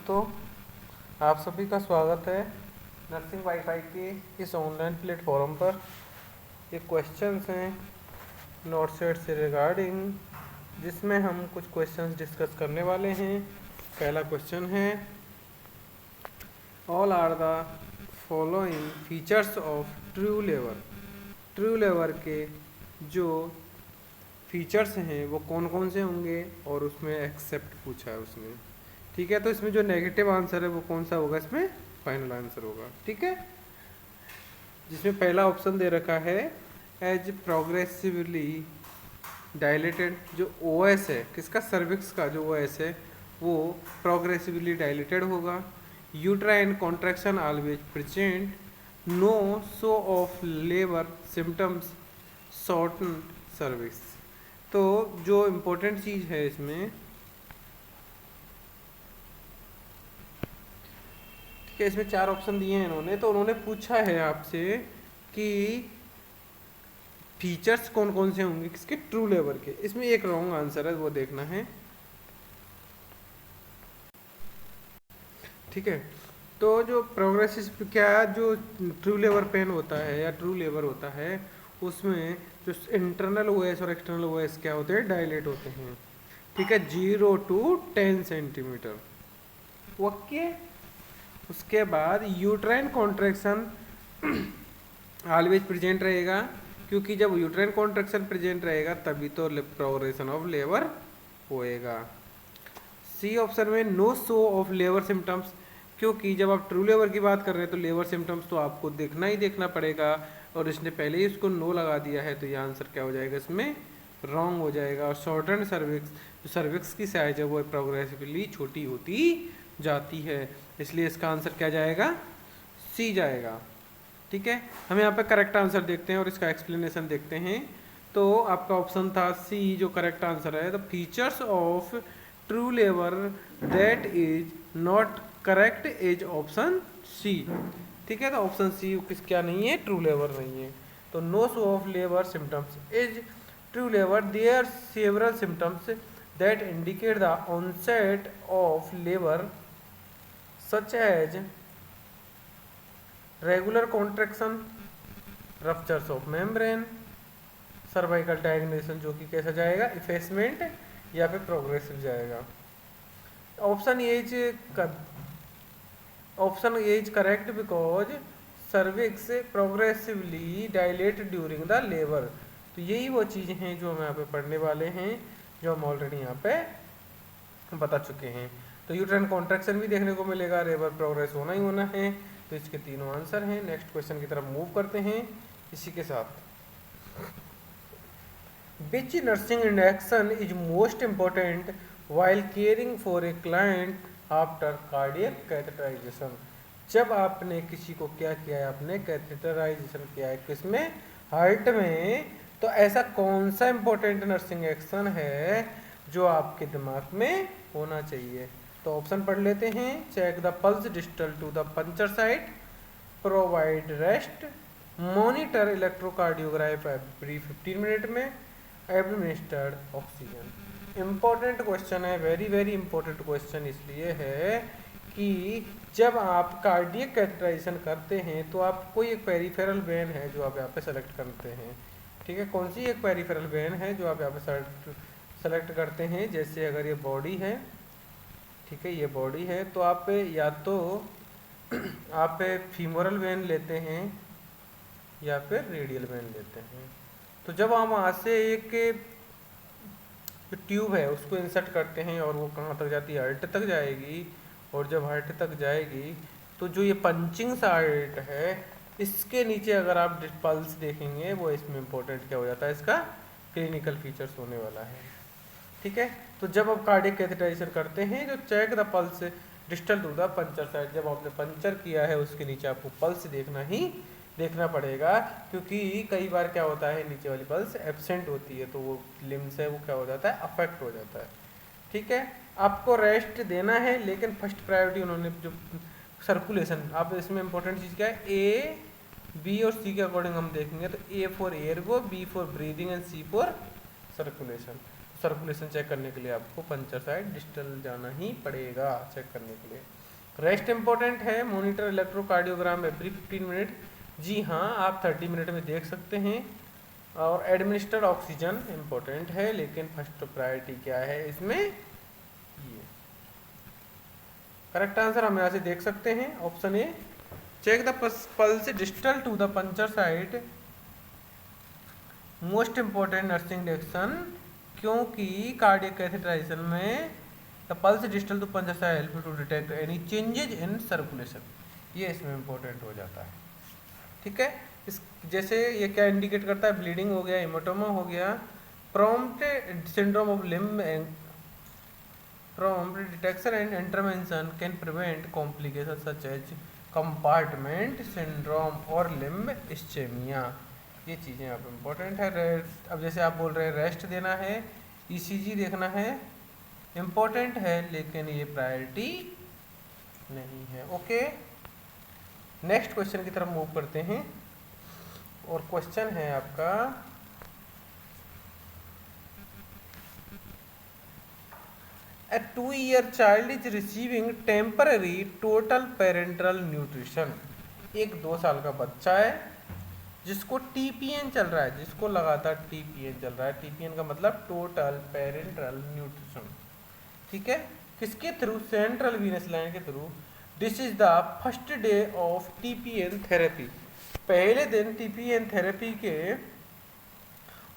दोस्तों, आप सभी का स्वागत है नर्सिंग वाईफाई के इस ऑनलाइन प्लेटफॉर्म पर। ये क्वेश्चंस हैं नोट सेट से रिगार्डिंग, जिसमें हम कुछ क्वेश्चंस डिस्कस करने वाले हैं। पहला क्वेश्चन है, all are the following features of true लेवर। ट्रू लेवर के जो फीचर्स हैं वो कौन कौन से होंगे, और उसमें एक्सेप्ट पूछा है उसने। ठीक है, तो इसमें जो नेगेटिव आंसर है वो कौन सा होगा, इसमें फाइनल आंसर होगा। ठीक है, जिसमें पहला ऑप्शन दे रखा है एज प्रोग्रेसिवली डायलेटेड। जो ओएस है किसका, सर्विक्स का जो ओएस है वो प्रोग्रेसिवली डायलेटेड होगा। Uterine contraction always present, no show of labour symptoms, shorten cervix. तो जो इम्पोर्टेंट चीज़ है इसमें, ठीक है, इसमें 4 ऑप्शन दिए हैं इन्होंने। तो उन्होंने पूछा है आपसे कि फीचर्स कौन कौन से होंगे किसके, ट्रू लेवर के। इसमें एक रॉन्ग आंसर है, वो देखना है। ठीक है, तो जो प्रोग्रेसिव क्या, जो ट्रू लेवर पेन होता है या ट्रू लेवर होता है, उसमें जो इंटरनल ओएस और एक्सटर्नल ओएस क्या होते हैं, डायलेट होते हैं। ठीक है, 0 to 10 सेंटीमीटर। ओके, उसके बाद यूट्राइन कॉन्ट्रैक्शन ऑलवेज प्रेजेंट रहेगा, क्योंकि जब यूट्राइन कॉन्ट्रैक्शन प्रेजेंट रहेगा तभी तो प्रोग्रेशन ऑफ लेबर होएगा। सी ऑप्शन में no show of labour symptoms, क्योंकि जब आप ट्रू लेबर की बात कर रहे हैं तो लेबर सिम्टम्स तो आपको देखना ही देखना पड़ेगा, और इसने पहले ही उसको नो लगा दिया है, तो ये आंसर क्या हो जाएगा, इसमें रॉन्ग हो जाएगा। और शॉर्टन सर्विक्स, जो सर्विक्स की साइज है वो प्रोग्रेसिवली छोटी होती जाती है, इसलिए इसका आंसर क्या जाएगा, सी जाएगा। ठीक है, हम यहाँ पे करेक्ट आंसर देखते हैं और इसका एक्सप्लेनेशन देखते हैं। तो आपका ऑप्शन था सी जो करेक्ट आंसर है। The features of true labour that is not correct is option C. ठीक है, तो ऑप्शन सी किस क्या नहीं है, ट्रू लेबर नहीं है। तो no show of labour symptoms is true labour, there several symptoms that indicate the onset of labour such as regular contraction, ruptures of membrane, cervical dilation जो कि कैसा जाएगा, इफेसमेंट या फिर प्रोग्रेसिव जाएगा। Option A is correct because cervix progressively dilate during the labour. तो यही वो चीज़ें हैं जो हम यहाँ पे पढ़ने वाले हैं, जो हम ऑलरेडी यहाँ पे बता चुके हैं। तो यूट्राइन कॉन्ट्रैक्शन भी देखने को मिलेगा, लेबर प्रोग्रेस होना ही होना है। तो इसके तीनों आंसर हैं। नेक्स्ट क्वेश्चन की तरफ मूव करते हैं इसी के साथ। Which nursing induction is most important while caring for a client after cardiac catheterization. जब आपने किसी को क्या किया है, आपने कैथेटराइजेशन किया है किसमें, हार्ट में, तो ऐसा कौन सा इम्पोर्टेंट नर्सिंग एक्शन है जो आपके दिमाग में होना चाहिए। तो ऑप्शन पढ़ लेते हैं। Check the pulse distal to the puncture site, provide rest, monitor electrocardiograph every 15 minute में, एडमिनिस्टर्ड ऑक्सीजन। इम्पोर्टेंट क्वेश्चन है, वेरी वेरी इंपॉर्टेंट क्वेश्चन इसलिए है कि जब आप कार्डियक कैथेटराइजेशन करते हैं तो आप कोई एक पेरिफेरल वेन है जो आप यहाँ पे सेलेक्ट करते हैं। ठीक है, कौन सी एक पेरिफेरल वेन है जो आप यहाँ पे सेलेक्ट करते हैं। जैसे अगर ये बॉडी है, ठीक है, ये बॉडी है, तो आप या तो आप फीमोरल वेन लेते हैं या फिर रेडियल वेन लेते हैं। तो जब हम वहाँ से एक जो ट्यूब है उसको इंसर्ट करते हैं और वो कहाँ तक जाती है, हार्ट तक जाएगी। और जब हार्ट तक जाएगी तो जो ये पंचिंग साइट है इसके नीचे अगर आप पल्स देखेंगे, वो इसमें इम्पोर्टेंट क्या हो जाता है, इसका क्लिनिकल फीचर्स होने वाला है। ठीक है, तो जब आप कार्डियक कैथेटराइजेशन करते हैं, जो check the pulse distal to the puncture site, जब आपने पंचर किया है उसके नीचे आपको पल्स देखना पड़ेगा, क्योंकि कई बार क्या होता है, नीचे वाली पल्स एब्सेंट होती है तो वो लिम्स है वो क्या हो जाता है, अफेक्ट हो जाता है। ठीक है, आपको रेस्ट देना है, लेकिन फर्स्ट प्रायोरिटी उन्होंने जो सर्कुलेशन, आप इसमें इंपॉर्टेंट चीज़ क्या है, ए बी और सी के अकॉर्डिंग हम देखेंगे तो A for airway, B for breathing and C for circulation. Circulation check करने के लिए आपको पंचर साइड डिस्टल जाना ही पड़ेगा चेक करने के लिए। रेस्ट इंपॉर्टेंट है, मॉनिटर इलेक्ट्रोकार्डियोग्राम एवरी 15 मिनट। जी हाँ, आप 30 मिनट में देख सकते हैं। और एडमिनिस्टर्ड ऑक्सीजन इंपॉर्टेंट है, लेकिन फर्स्ट प्रायोरिटी क्या है इसमें, ये करेक्ट आंसर हम यहाँ से देख सकते हैं option A. Check the pulse distal to the puncture site, most important nursing diction, क्योंकि कार्डियक कैथेटराइजेशन में the pulse distal to puncture site help to detect any changes in circulation, ये इसमें इंपॉर्टेंट हो जाता है। ठीक है, इस जैसे ये क्या इंडिकेट करता है, ब्लीडिंग हो गया, हेमाटोमा हो गया, prompt syndrome of limb, prompt detection and intervention can prevent complication such as compartment syndrome और लिम्ब इस्चेमिया, ये चीज़ें आप इम्पोर्टेंट है। अब जैसे आप बोल रहे हैं रेस्ट देना है, ईसीजी देखना है, इम्पोर्टेंट है लेकिन ये प्रायोरिटी नहीं है। ओके, नेक्स्ट क्वेश्चन की तरफ मूव करते हैं और क्वेश्चन है आपका A 2-year child is receiving temporary total parental nutrition, एक 2 साल का बच्चा है जिसको टीपीएन चल रहा है, जिसको लगातार टीपीएन चल रहा है। टीपीएन का मतलब टोटल पेरेंटल न्यूट्रिशन, ठीक है, किसके थ्रू, सेंट्रल वीनस लाइन के through. This is the first day of TPN therapy, पहले दिन टीपीएन थेरेपी के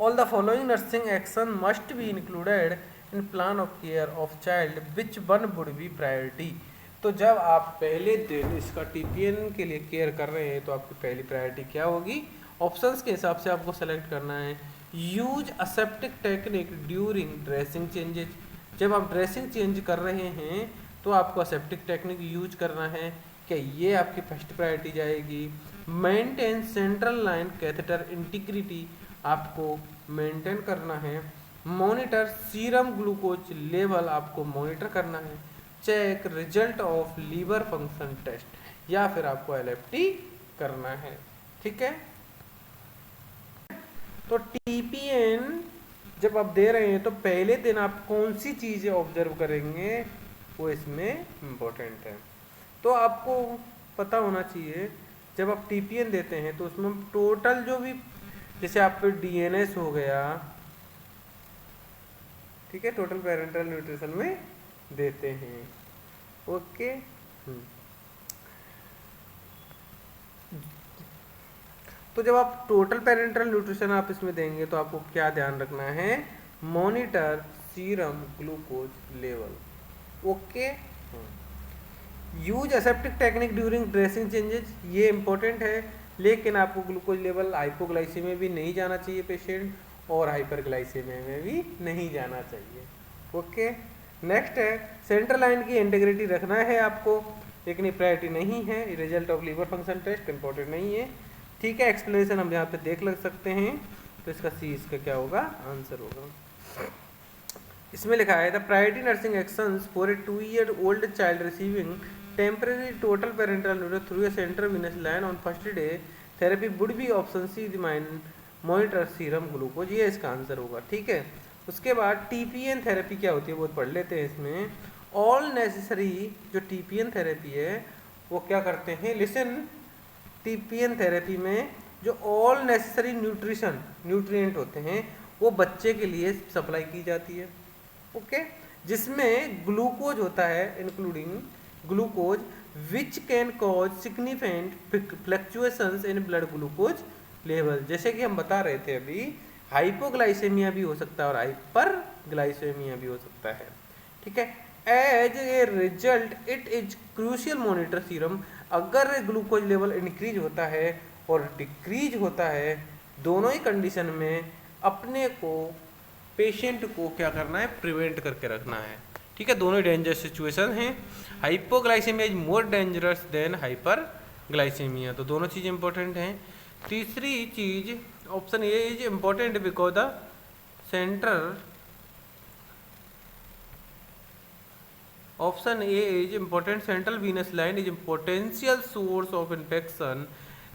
all the following nursing action must be included in plan of care of child, which one would be priority. तो जब आप पहले दिन इसका टीपीएन के लिए केयर कर रहे हैं तो आपकी पहली प्रायोरिटी क्या होगी, ऑप्शंस के हिसाब से आपको सेलेक्ट करना है। Use aseptic technique during dressing changes, जब आप ड्रेसिंग चेंज कर रहे हैं तो आपको असेप्टिक टेक्निक यूज करना है, क्या ये आपकी फर्स्ट प्रायोरिटी जाएगी। Maintain central line catheter integrity, आपको मेंटेन करना है। मॉनिटर सीरम ग्लूकोज लेवल, आपको मॉनिटर करना है। Check result of liver function test, या फिर आपको एलएफटी करना है। ठीक है, तो टीपीएन जब आप दे रहे हैं तो पहले दिन आप कौन सी चीजें ऑब्जर्व करेंगे वो इसमें इम्पोर्टेंट है। तो आपको पता होना चाहिए जब आप टीपीएन देते हैं तो उसमें टोटल जो भी, जैसे आप पे डीएनएस हो गया, ठीक है, टोटल पेरेंटल न्यूट्रिशन में देते हैं। ओके, तो जब आप टोटल पेरेंटल न्यूट्रिशन आप इसमें देंगे तो आपको क्या ध्यान रखना है, monitor serum glucose level. Okay, use aseptic technique during dressing changes, ये इंपॉर्टेंट है, लेकिन आपको ग्लूकोज लेवल, हाइपोग्लाइसीमिया भी नहीं जाना चाहिए पेशेंट, और हाइपरग्लाइसीमिया में भी नहीं जाना चाहिए। ओके, नेक्स्ट है सेंट्रल लाइन की इंटीग्रिटी रखना है आपको, लेकिन ये प्रायोरिटी नहीं है। Result of liver function test important नहीं है। ठीक है, एक्सप्लेनेशन हम यहाँ पे देख लग सकते हैं, तो इसका सी इसका क्या होगा, आंसर होगा। इसमें लिखा है the priority nursing actions for a 2-year-old child receiving temporary total parental nutrition through a central venous line on first day therapy would be option C monitor serum glucose, ये इसका आंसर होगा। ठीक है, उसके बाद टीपीएन थेरेपी क्या होती है वो पढ़ लेते हैं। इसमें ऑल नेसेसरी जो टीपीएन थेरेपी है वो क्या करते हैं, लिसन, टीपीएन थेरेपी में जो ऑल नेसेसरी न्यूट्रिएंट होते हैं वो बच्चे के लिए सप्लाई की जाती है। ओके, जिसमें ग्लूकोज होता है, including glucose which can cause significant fluctuations in blood glucose level, जैसे कि हम बता रहे थे अभी, हाइपोग्लाइसेमिया भी हो सकता है और हाइपरग्लाइसेमिया भी हो सकता है। ठीक है, as a result it is crucial monitor serum, अगर ग्लूकोज लेवल इंक्रीज होता है और डिक्रीज होता है, दोनों ही कंडीशन में अपने को, पेशेंट को क्या करना है, प्रिवेंट करके रखना है। ठीक है, दोनों डेंजरस सिचुएशन हैं। Hypoglycemia is more dangerous than hyperglycemia, तो दोनों चीज़ इंपॉर्टेंट हैं। तीसरी चीज option A is important because the center, option A is important central venous line is potential source of infection,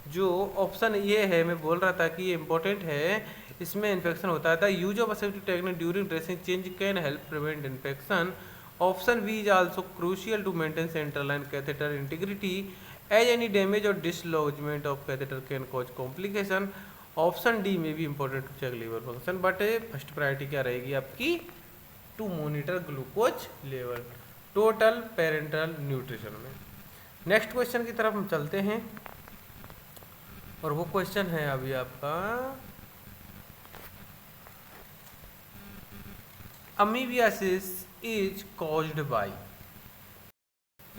जो ऑप्शन ये है, मैं बोल रहा था कि ये इंपॉर्टेंट है इसमें इन्फेक्शन होता है। The use of aseptic technique during dressing change can help prevent infection. Option B is also crucial to maintain central line catheter integrity as any damage और dislodgement of catheter can cause complication. Option D में भी important to check liver function, but first priority क्या रहेगी आपकी, to monitor glucose level total parental nutrition में। Next question की तरफ हम चलते हैं और वो क्वेश्चन है अभी आपका amoebiasis is caused by.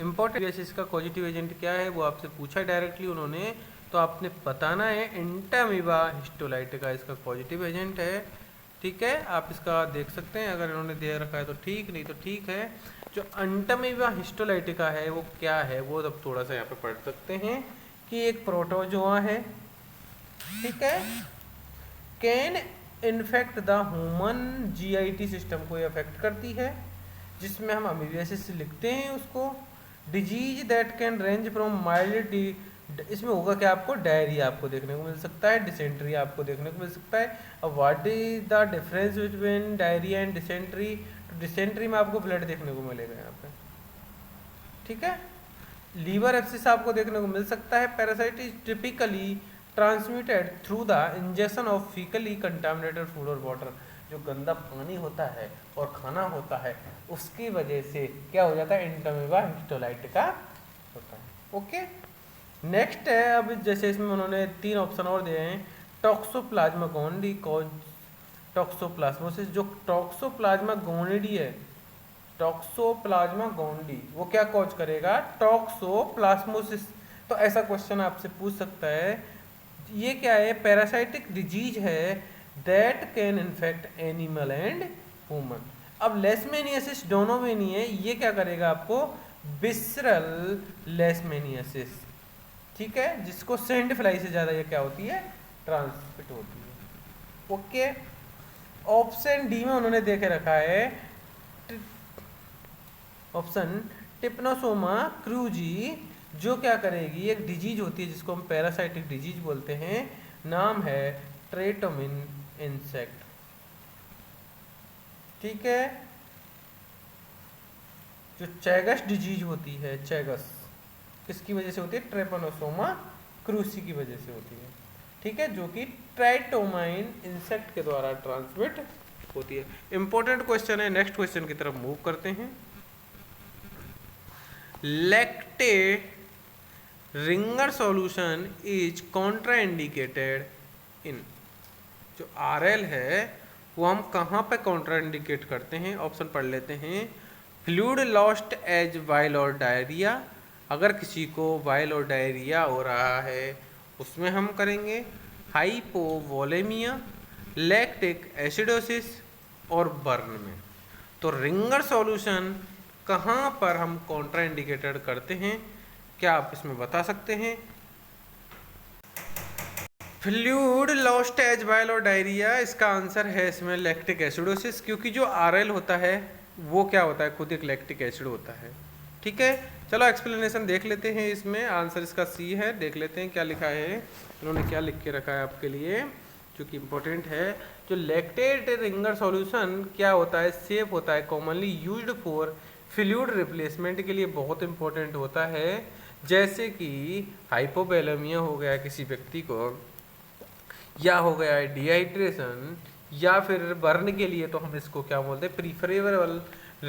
Important का पॉजिटिव एजेंट क्या है वो आपसे पूछा डायरेक्टली उन्होंने, तो आपने बताना है एंटामीबा हिस्टोलाइटिका इसका पॉजिटिव एजेंट है। ठीक है, आप इसका देख सकते हैं, अगर इन्होंने दे रखा है तो ठीक, नहीं तो ठीक है। जो एंटामीबा हिस्टोलाइटिका है वो क्या है वो अब थोड़ा सा यहाँ पे पढ़ सकते हैं कि एक प्रोटोजोआ है, ठीक है, can infect the human JIT system को अफेक्ट करती है, जिसमें हम अमीबियासिस लिखते हैं उसको। Disease that can range from mild, इसमें होगा क्या, आपको डायरिया आपको देखने को मिल सकता है, डिसेंट्री आपको देखने को मिल सकता है। अब what is the difference between diarrhoea and dysentery, तो डिसेंट्री में आपको ब्लड देखने को मिलेगा यहाँ पे, ठीक है। लीवर एब्सिस आपको देखने को मिल सकता है। Parasite is typically transmitted through the injection of fecally contaminated food और वाटर, जो गंदा पानी होता है और खाना होता है उसकी वजह से क्या हो जाता है, एंटामीबा हिस्टोलाइटिका होता है। ओके, नेक्स्ट है, अब जैसे इसमें उन्होंने 3 ऑप्शन और दिए हैं। टॉक्सोप्लाज्मा गोनिडी कॉज टॉक्सोप्लाज्मोसिस, जो टॉक्सोप्लाज्मा गोनिडी है, टॉक्सोप्लाज्मा गोनिडी वो क्या कॉज करेगा, टॉक्सोप्लाज्मोसिस। तो ऐसा क्वेश्चन आपसे पूछ सकता है, ये क्या है, पैरासाइटिक डिजीज है that can infect animal and human. अब लेशमेनियासिस दोनों में नहीं है, ये क्या करेगा आपको, विसरल लेशमेनियासिस, ठीक है, जिसको सैंड फ्लाई से ज्यादा ये क्या होती है, ट्रांसमिट होती है। ओके, ऑप्शन डी में उन्होंने देखे रखा है ऑप्शन टिप्नोसोमा क्रूजी, जो क्या करेगी, एक डिजीज होती है जिसको हम पैरासाइटिक डिजीज बोलते हैं, नाम है ट्रेटोमिन इंसेक्ट, ठीक है। जो चैगस डिजीज होती है, चैगस किसकी वजह से होती है, ट्रेपनोसोमा क्रूसी की वजह से होती है, ठीक है, जो कि ट्राइटोमाइन इंसेक्ट के द्वारा ट्रांसमिट होती है। इंपॉर्टेंट क्वेश्चन है, नेक्स्ट क्वेश्चन की तरफ मूव करते हैं। Lactate ringer solution is contraindicated in, जो आरएल है वो हम कहाँ पे कॉन्ट्राइंडिकेट करते हैं, ऑप्शन पढ़ लेते हैं। फ्लूइड लॉस्ट एज वाइल और डायरिया, अगर किसी को वाइल और डायरिया हो रहा है उसमें हम करेंगे। हाइपोवोलेमिया, लैक्टिक एसिडोसिस और बर्न में। तो रिंगर सॉल्यूशन कहाँ पर हम कॉन्ट्राइंडिकेटेड करते हैं, क्या आप इसमें बता सकते हैं। फ्लूइड लॉस्ट एज वाइल और डायरिया, इसका आंसर है इसमें लैक्टिक एसिडोसिस, क्योंकि जो आरएल होता है वो क्या होता है, खुद एक लैक्टिक एसिड होता है, ठीक है। चलो एक्सप्लेनेशन देख लेते हैं, इसमें आंसर इसका सी है, देख लेते हैं क्या लिखा है, उन्होंने क्या लिख के रखा है आपके लिए जो कि इम्पोर्टेंट है। जो लैक्टेट रिंगर सॉल्यूशन क्या होता है, सेफ होता है, commonly used for fluid replacement के लिए बहुत इंपॉर्टेंट होता है, जैसे कि हाइपोवोलेमिया हो गया किसी व्यक्ति को, या हो गया है डिहाइड्रेशन, या फिर बर्न के लिए तो हम इसको क्या बोलते हैं, प्रीफरेबल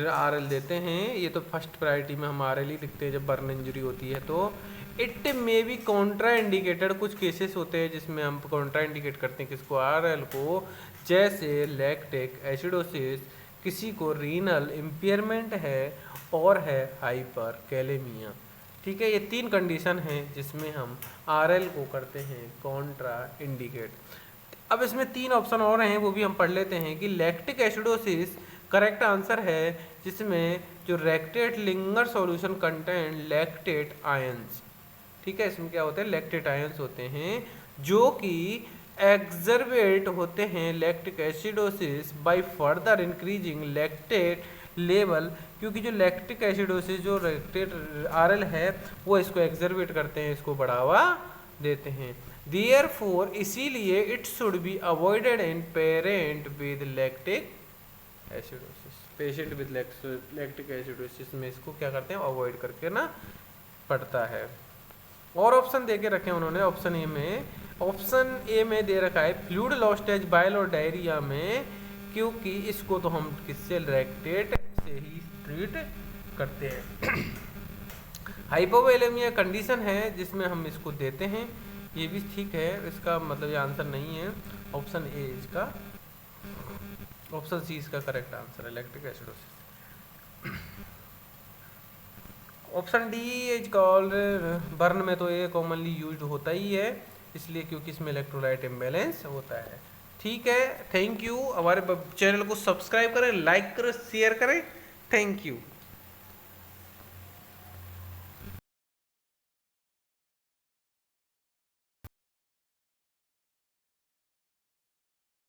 आरएल देते हैं। ये तो फर्स्ट प्रायोरिटी में हम आरएल ही लिखते हैं जब बर्न इंजरी होती है। तो it may be Contra indicated, कुछ केसेस होते हैं जिसमें हम कॉन्ट्रा इंडिकेट करते हैं किसको, आरएल को, जैसे लैक्टिक एसिडोसिस, किसी को रीनल इम्पेयरमेंट है और है हाइपर कैलेमिया, ठीक है। ये 3 कंडीशन हैं जिसमें हम आरएल को करते हैं कॉन्ट्रा इंडिकेट। अब इसमें 3 ऑप्शन और हैं, वो भी हम पढ़ लेते हैं कि लैक्टिक एसिडोसिस करेक्ट आंसर है, जिसमें जो lactate ringer solution content lactate ions, ठीक है, इसमें क्या होते हैं, लैक्टेट आयंस होते हैं जो कि एक्सर्वेट होते हैं lactic acidosis by further increasing lactate level, क्योंकि जो लैक्टिक एसिडोसिस जो लैक्टेट आरएल है वो इसको एक्सर्वेट करते हैं, इसको बढ़ावा देते हैं। देयरफॉर इसीलिए it should be avoided in parent with lactic acidosis, patient with lactic acidosis में इसको क्या करते हैं, अवॉइड करके ना पड़ता है। और ऑप्शन दे के रखे हैं उन्होंने ऑप्शन ए में दे रखा है फ्लूइड लॉस स्टेज बाइल और डायरिया में, क्योंकि इसको तो हम किससे, लैक्टेट से ही ट्रीट करते हैं। हाइपोवोलेमिया कंडीशन है जिसमें हम इसको देते हैं, ये भी ठीक है, इसका मतलब ये आंसर नहीं है, ऑप्शन ए इसका, ऑप्शन सी इसका करेक्ट आंसर है, lactic acidosis. Option D is called, burn में तो ये कॉमनली यूज्ड होता ही है, इसलिए क्योंकि इसमें इलेक्ट्रोलाइट इम्बैलेंस होता है। ठीक है, थैंक यू। हमारे चैनल को सब्सक्राइब करें, लाइक करें, शेयर करें, थैंक यू।